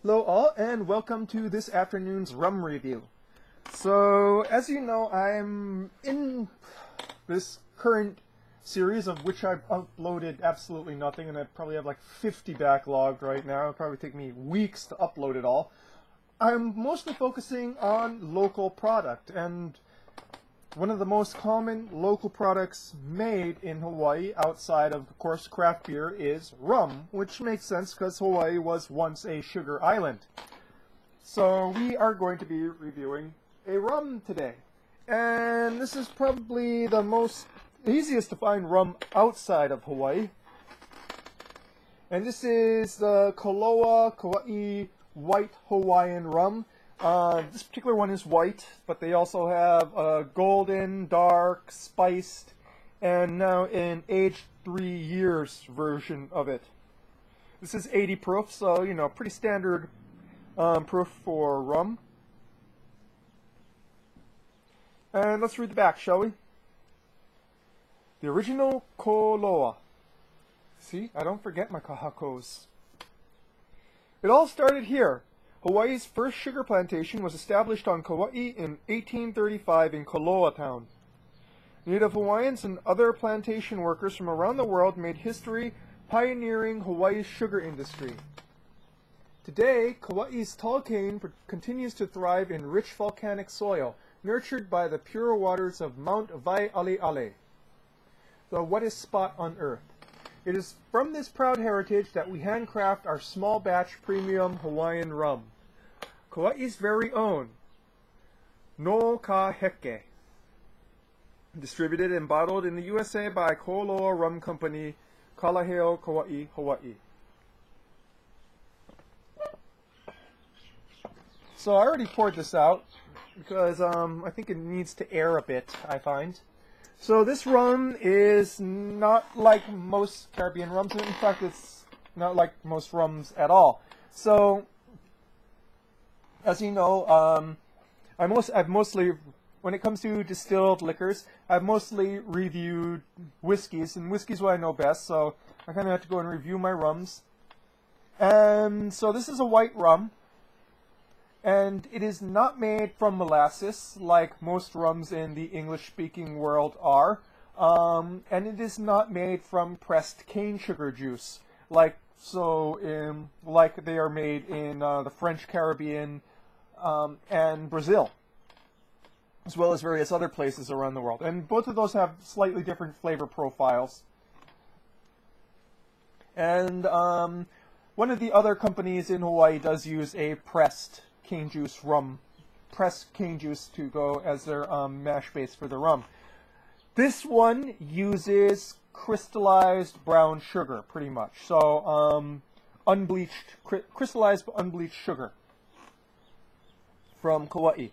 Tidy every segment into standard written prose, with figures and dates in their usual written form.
Hello all, and welcome to this afternoon's rum review. So, as you know, I'm in this current series of which I've uploaded absolutely nothing, and I probably have like 50 backlogged right now. It'll probably take me weeks to upload it all. I'm mostly focusing on local product, and one of the most common local products made in Hawaii, outside of course, craft beer, is rum, which makes sense because Hawaii was once a sugar island. So we are going to be reviewing a rum today. And this is probably the easiest to find rum outside of Hawaii. And this is the Koloa Kauai White Hawaiian Rum. This particular one is white, but they also have a golden, dark, spiced, and now an aged 3 years version of it. This is 80 proof, so, you know, pretty standard proof for rum. And let's read the back, shall we? The original Koloa. See, I don't forget my kahakos. It all started here. Hawaii's first sugar plantation was established on Kauai in 1835 in Koloa town. Native Hawaiians and other plantation workers from around the world made history pioneering Hawaii's sugar industry. Today, Kauai's tall cane continues to thrive in rich volcanic soil, nurtured by the pure waters of Mount Waialeale, the wettest spot on Earth. It is from this proud heritage that we handcraft our small batch premium Hawaiian rum, Kauai's very own, No Ka Heke, distributed and bottled in the USA by Koloa Rum Company, Kalaheo, Kauai, Hawaii. So I already poured this out because I think it needs to air a bit, I find. So this rum is not like most Caribbean rums. In fact, it's not like most rums at all. So, as you know, I've mostly, when it comes to distilled liquors, I've mostly reviewed whiskeys, and whiskey's what I know best. So I kind of have to go and review my rums. And so this is a white rum. And it is not made from molasses like most rums in the English-speaking world are. And it is not made from pressed cane sugar juice like they are made in the French Caribbean and Brazil, as well as various other places around the world. And both of those have slightly different flavor profiles. And one of the other companies in Hawaii does use a pressed cane juice rum, pressed cane juice to go as their mash base for the rum. This one uses crystallized brown sugar, pretty much. So crystallized unbleached sugar from Kauai.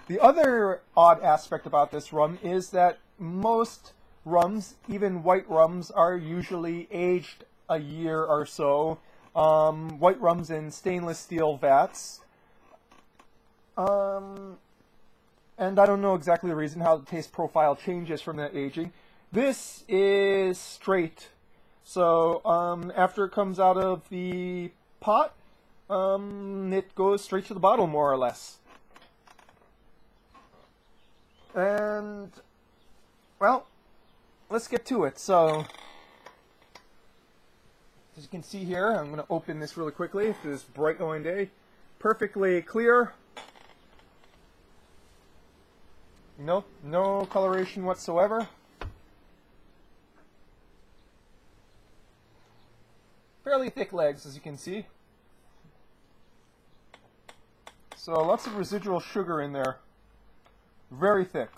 The other odd aspect about this rum is that most rums, even white rums, are usually aged a year or so. White rums in stainless steel vats. And I don't know exactly the reason how the taste profile changes from that aging. This is straight. So after it comes out of the pot, it goes straight to the bottle, more or less. And, well, let's get to it. So, as you can see here, I'm going to open this really quickly. This bright going day. Perfectly clear. No coloration whatsoever. Fairly thick legs, as you can see. So lots of residual sugar in there. Very thick.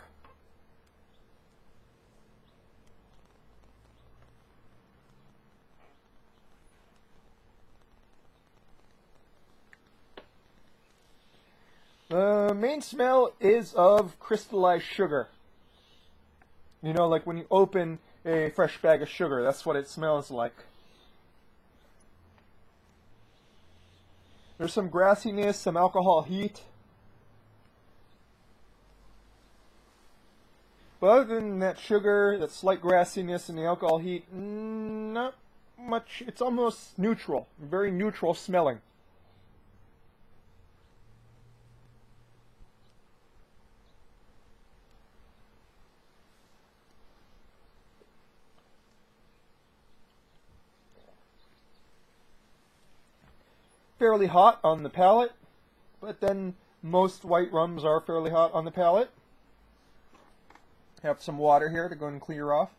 The main smell is of crystallized sugar. You know, like when you open a fresh bag of sugar, that's what it smells like. There's some grassiness, some alcohol heat. But other than that sugar, that slight grassiness, and the alcohol heat, not much. It's almost neutral, very neutral smelling. fairly hot on the palate, but then most white rums are fairly hot on the palate. Have some water here to go and clear off.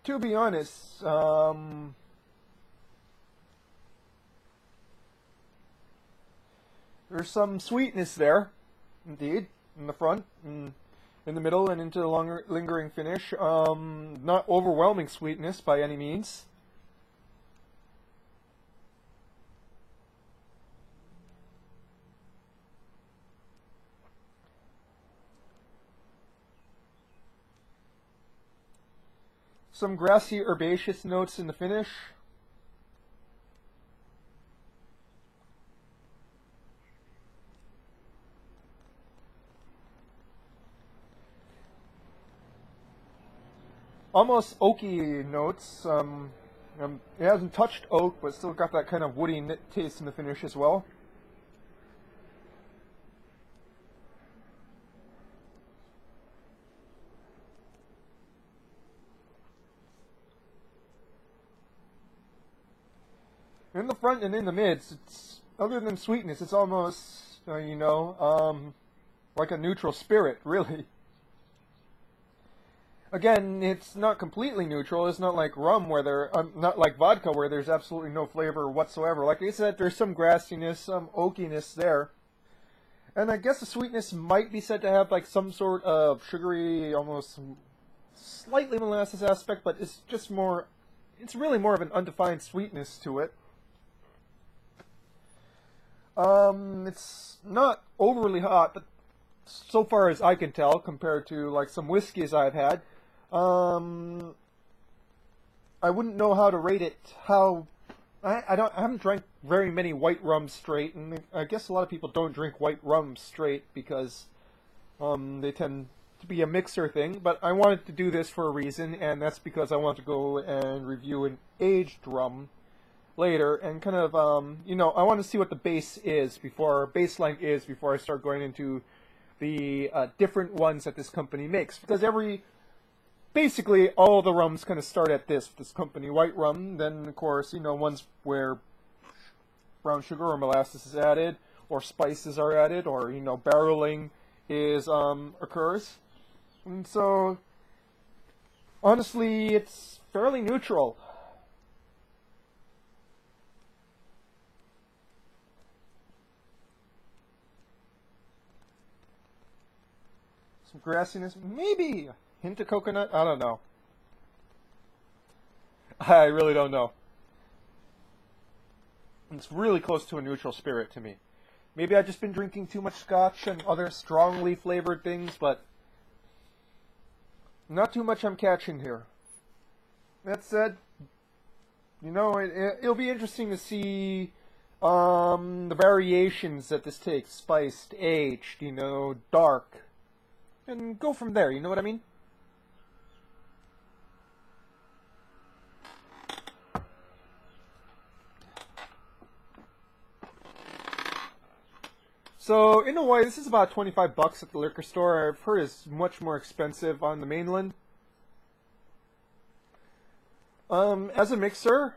To be honest, there's some sweetness there, indeed, in the front, and in the middle, and into the longer, lingering finish. Not overwhelming sweetness by any means. Some grassy, herbaceous notes in the finish. Almost oaky notes. It hasn't touched oak, but still got that kind of woody taste in the finish as well. In the front and in the mids, it's, other than sweetness, it's almost, like a neutral spirit, really. Again, it's not completely neutral. It's not like rum, where not like vodka, where there's absolutely no flavor whatsoever. Like I said, there's some grassiness, some oakiness there. And I guess the sweetness might be said to have like some sort of sugary, almost slightly molasses aspect, but it's just more, it's really more of an undefined sweetness to it. It's not overly hot, but so far as I can tell, compared to like some whiskeys I've had, I wouldn't know how to rate it. I haven't drank very many white rums straight, and I guess a lot of people don't drink white rum straight because they tend to be a mixer thing. But I wanted to do this for a reason, and that's because I want to go and review an aged rum later, and kind of, I want to see what the baseline is before I start going into the different ones that this company makes. Because basically all the rums kind of start at this company, white rum, then of course, ones where brown sugar or molasses is added, or spices are added, or, barreling occurs. And so, honestly, it's fairly neutral. Some grassiness, maybe a hint of coconut, I don't know. I really don't know. It's really close to a neutral spirit to me. Maybe I've just been drinking too much scotch and other strongly flavored things, but not too much I'm catching here. That said, it'll be interesting to see the variations that this takes. Spiced, aged, dark. And go from there, you know what I mean? So, in Hawaii, this is about 25 bucks at the liquor store. I've heard it's much more expensive on the mainland. As a mixer,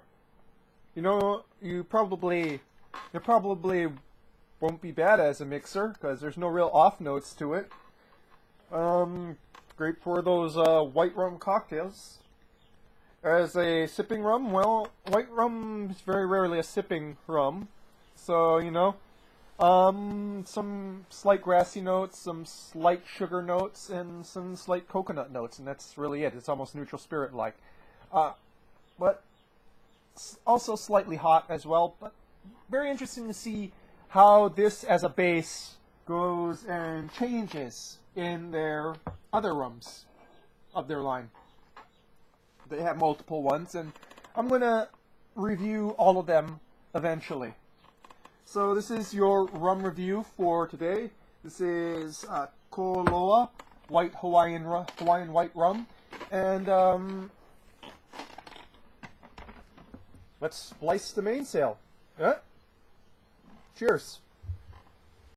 it probably won't be bad as a mixer, because there's no real off notes to it. Great for those white rum cocktails. As a sipping rum, well, white rum is very rarely a sipping rum. So, some slight grassy notes, some slight sugar notes, and some slight coconut notes, and that's really it. It's almost neutral spirit-like. But also slightly hot as well, but very interesting to see how this as a base goes and changes in their other rums of their line. They have multiple ones, and I'm going to review all of them eventually. So this is your rum review for today. This is Koloa White Hawaiian white rum. And let's splice the mainsail. Cheers.